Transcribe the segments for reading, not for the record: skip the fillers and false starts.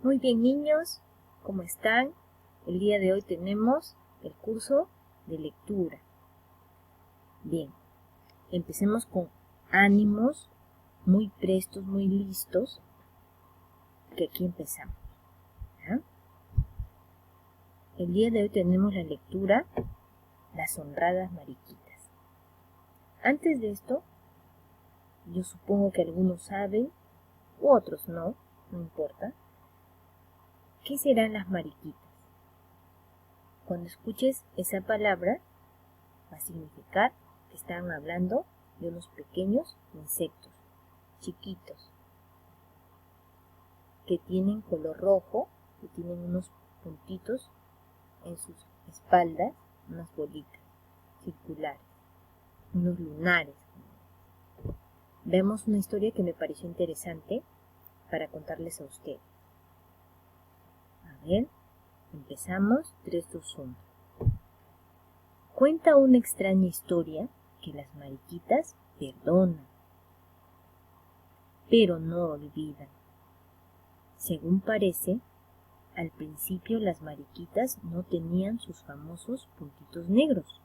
Muy bien, niños, ¿cómo están? El día de hoy tenemos el curso de lectura. Bien, empecemos con ánimos, muy prestos, muy listos, que aquí empezamos. ¿Ya? El día de hoy tenemos la lectura Las honradas mariquitas. Antes de esto, yo supongo que algunos saben, u otros no importa. ¿Qué serán las mariquitas? Cuando escuches esa palabra, va a significar que están hablando de unos pequeños insectos, chiquitos, que tienen color rojo, que tienen unos puntitos en sus espaldas, unas bolitas circulares, unos lunares. Vemos una historia que me pareció interesante para contarles a ustedes. A ver, empezamos. 3, 2, 1. Cuenta una extraña historia que las mariquitas perdonan, pero no olvidan. Según parece, al principio las mariquitas no tenían sus famosos puntitos negros.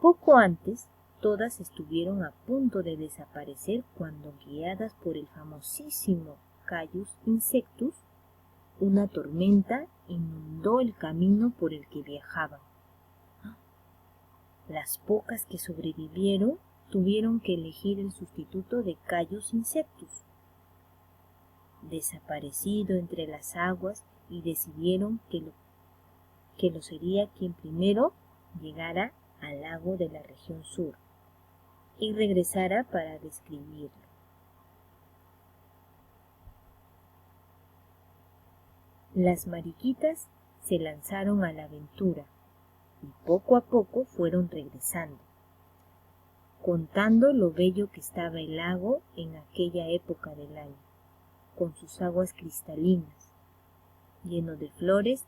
Poco antes, todas estuvieron a punto de desaparecer cuando, guiadas por el famosísimo Caius Insectus, una tormenta inundó el camino por el que viajaban. Las pocas que sobrevivieron tuvieron que elegir el sustituto de Caius Insectus, desaparecido entre las aguas, y decidieron que lo sería quien primero llegara al lago de la región sur y regresara para describirlo. Las mariquitas se lanzaron a la aventura y poco a poco fueron regresando, contando lo bello que estaba el lago en aquella época del año, con sus aguas cristalinas, lleno de flores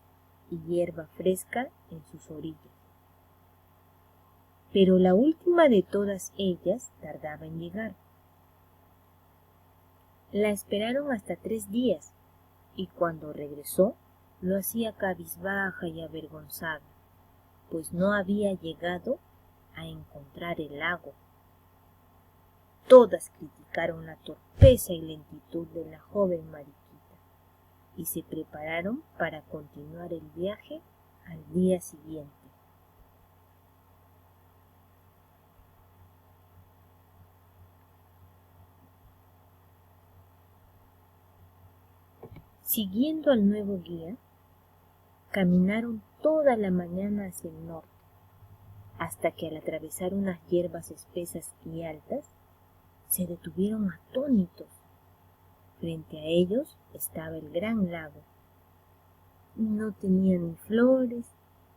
y hierba fresca en sus orillas. Pero la última de todas ellas tardaba en llegar. La esperaron hasta 3 días, y cuando regresó, lo hacía cabizbaja y avergonzada, pues no había llegado a encontrar el lago. Todas criticaron la torpeza y lentitud de la joven mariquita, y se prepararon para continuar el viaje al día siguiente. Siguiendo al nuevo guía, caminaron toda la mañana hacia el norte, hasta que al atravesar unas hierbas espesas y altas, se detuvieron atónitos. Frente a ellos estaba el gran lago. No tenía ni flores,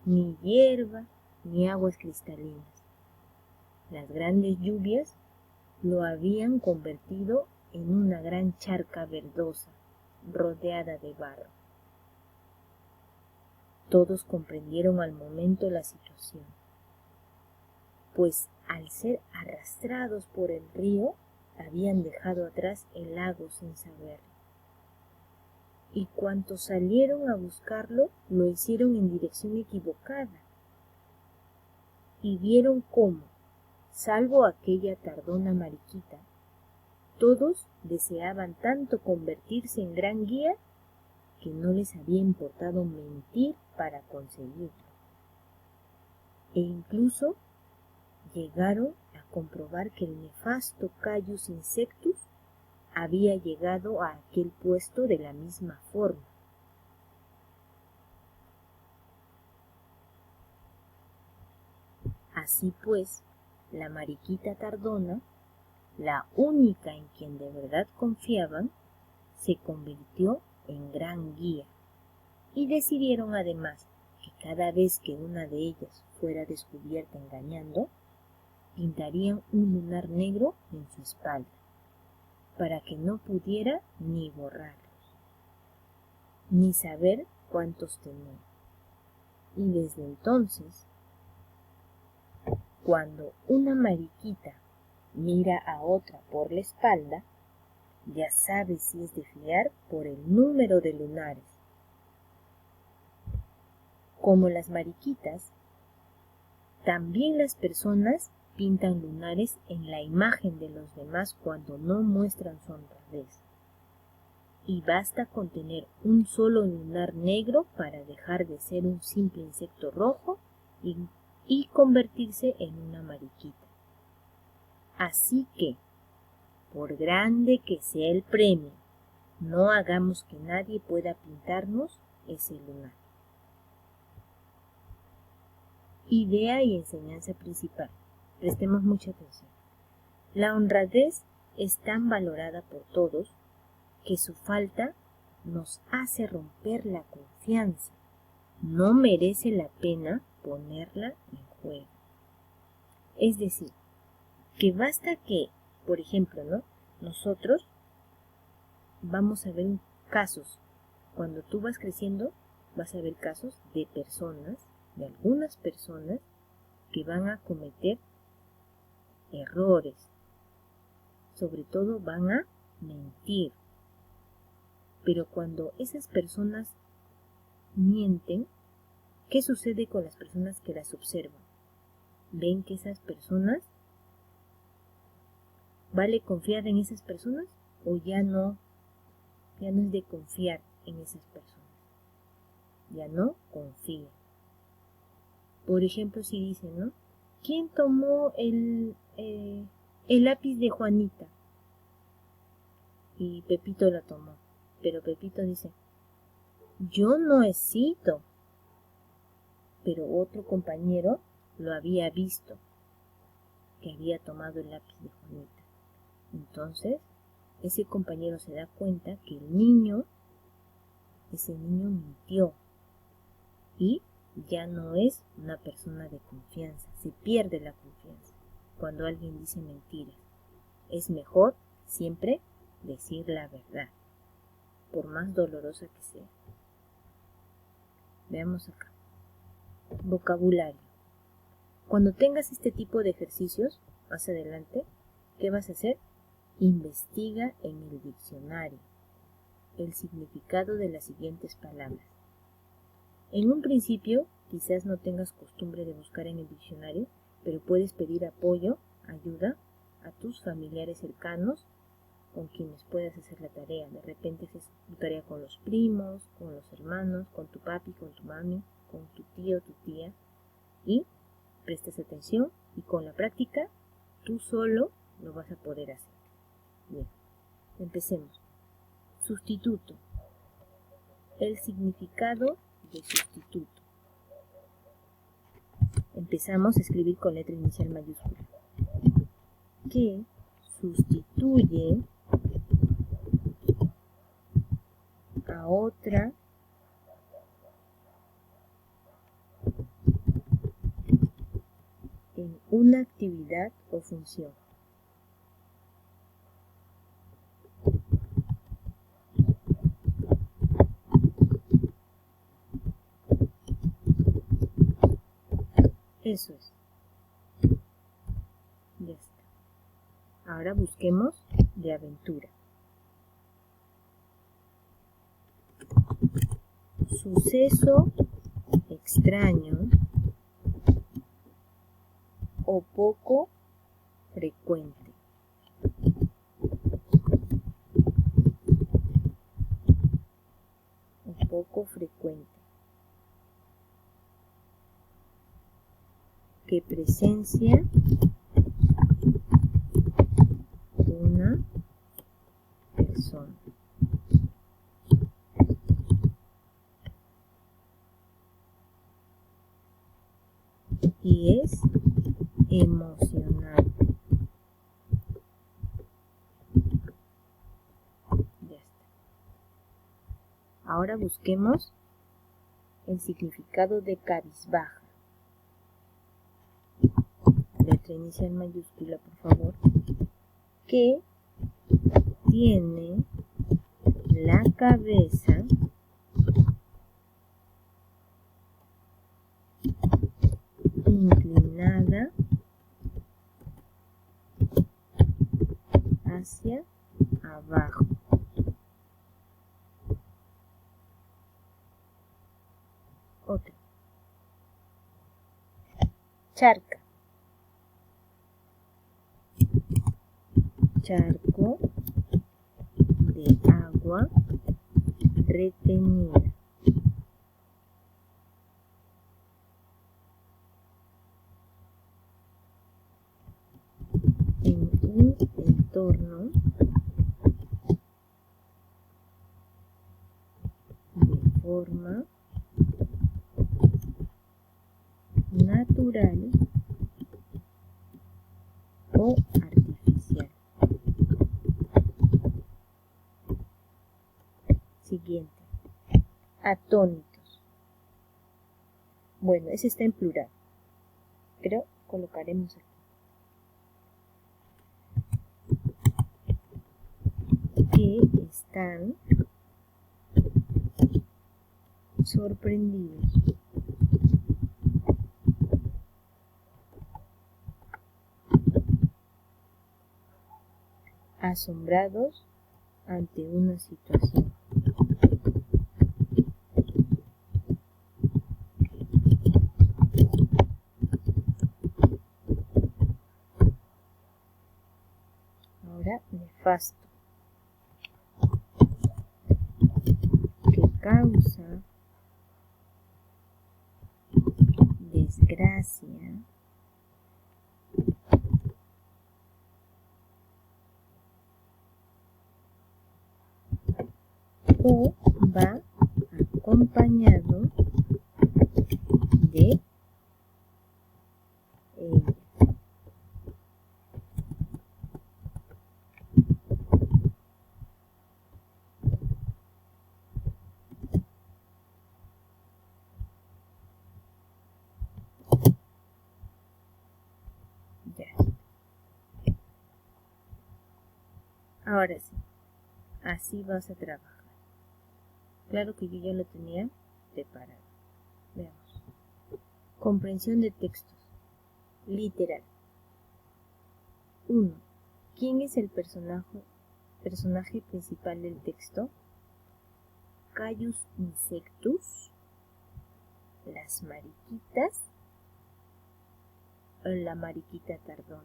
ni hierba, ni aguas cristalinas. Las grandes lluvias lo habían convertido en una gran charca verdosa, rodeada de barro. Todos comprendieron al momento la situación, pues al ser arrastrados por el río, habían dejado atrás el lago sin saberlo. Y cuantos salieron a buscarlo, lo hicieron en dirección equivocada, y vieron cómo, salvo aquella tardona mariquita, todos deseaban tanto convertirse en gran guía que no les había importado mentir para conseguirlo. E incluso llegaron a comprobar que el nefasto Caius Insectus había llegado a aquel puesto de la misma forma. Así pues, la mariquita tardona, la única en quien de verdad confiaban, se convirtió en gran guía, y decidieron además que cada vez que una de ellas fuera descubierta engañando, pintarían un lunar negro en su espalda, para que no pudiera ni borrarlos, ni saber cuántos tenían. Y desde entonces, cuando una mariquita mira a otra por la espalda, ya sabes si es de fiar por el número de lunares. Como las mariquitas, también las personas pintan lunares en la imagen de los demás cuando no muestran su honradez. Y basta con tener un solo lunar negro para dejar de ser un simple insecto rojo y convertirse en una mariquita. Así que, por grande que sea el premio, no hagamos que nadie pueda pintarnos ese lunar. Idea y enseñanza principal. Prestemos mucha atención. La honradez es tan valorada por todos que su falta nos hace romper la confianza. No merece la pena ponerla en juego. Es decir, que basta que, por ejemplo, nosotros vamos a ver casos. Cuando tú vas creciendo, vas a ver casos de personas, de algunas personas, que van a cometer errores. Sobre todo van a mentir. Pero cuando esas personas mienten, ¿qué sucede con las personas que las observan? ¿Ven que esas personas, vale confiar en esas personas o ya no es de confiar en esas personas? Ya no confía. Por ejemplo, si dicen, ¿no? ¿Quién tomó el lápiz de Juanita? Y Pepito lo tomó. Pero Pepito dice, yo no he sido. Pero otro compañero lo había visto, que había tomado el lápiz de Juanita. Entonces, ese compañero se da cuenta que ese niño mintió. Y ya no es una persona de confianza, se pierde la confianza cuando alguien dice mentiras. Es mejor siempre decir la verdad, por más dolorosa que sea. Veamos acá. Vocabulario. Cuando tengas este tipo de ejercicios, más adelante, ¿qué vas a hacer? Investiga en el diccionario el significado de las siguientes palabras. En un principio, quizás no tengas costumbre de buscar en el diccionario, pero puedes pedir apoyo, ayuda a tus familiares cercanos con quienes puedas hacer la tarea. De repente haces tu tarea con los primos, con los hermanos, con tu papi, con tu mami, con tu tío, tu tía, y prestas atención y con la práctica tú solo lo vas a poder hacer. Bien, empecemos. Sustituto. El significado de sustituto. Empezamos a escribir con letra inicial mayúscula. Que sustituye a otra en una actividad o función. Eso es. Ya está. Ahora busquemos de aventura. Suceso extraño o poco frecuente. O poco frecuente. Que presencia una persona. Y es emocionante. Ya está. Ahora busquemos el significado de cabizbaja. Letra inicial mayúscula, por favor. Que tiene la cabeza inclinada hacia abajo. abajo. Otro. Charca. Charco de agua retenida. En un entorno de forma natural o artificial. Siguiente. Atónitos. Bueno, ese está en plural, pero colocaremos aquí. Que están sorprendidos. Asombrados ante una situación. Ahora, nefasto. Que causa desgracia o va acompañado de ella. Ya. Ahora sí, así vas a trabajar. Claro que yo ya lo tenía preparado. Veamos. Comprensión de textos. Literal. 1. ¿Quién es el personaje principal del texto? Caius Insectus, las mariquitas o la mariquita Tardona.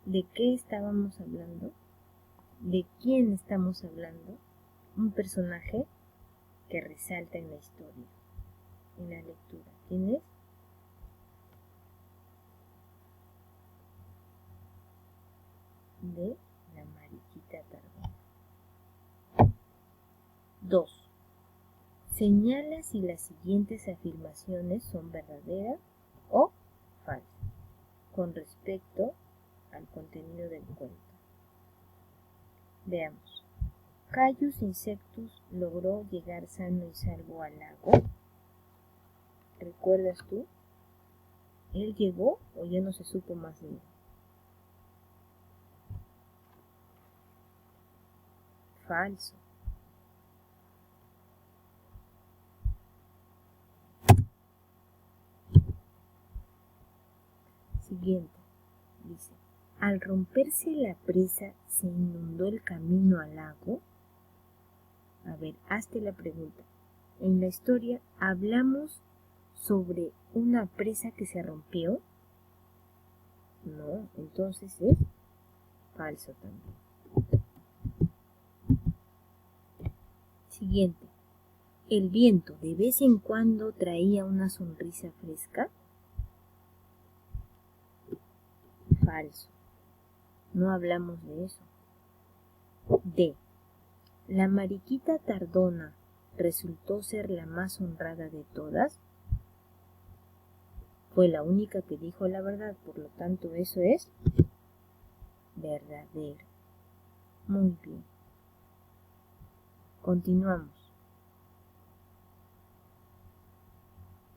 ¿De qué estábamos hablando? ¿De quién estamos hablando? Un personaje que resalta en la historia, en la lectura. ¿Quién es? De la mariquita Tardona. 2. Señala si las siguientes afirmaciones son verdaderas o falsas con respecto al contenido del cuento. Veamos. Caius Insectus logró llegar sano y salvo al lago. ¿Recuerdas tú? ¿Él llegó o ya no se supo más de él? Falso. Siguiente. Dice, al romperse la presa, ¿se inundó el camino al lago? A ver, hazte la pregunta. En la historia hablamos sobre una presa que se rompió. No, entonces es falso también. Siguiente. El viento de vez en cuando traía una sonrisa fresca. Falso. No hablamos de eso. D. La mariquita Tardona resultó ser la más honrada de todas. Fue la única que dijo la verdad, por lo tanto eso es verdadero. Muy bien. Continuamos.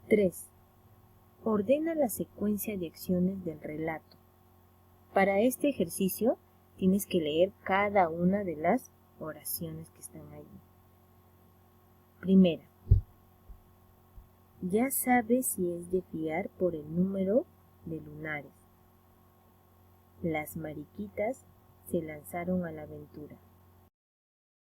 3. Ordena la secuencia de acciones del relato. Para este ejercicio tienes que leer cada una de las oraciones que están ahí. Primera. Ya sabes si es de fiar por el número de lunares. Las mariquitas se lanzaron a la aventura.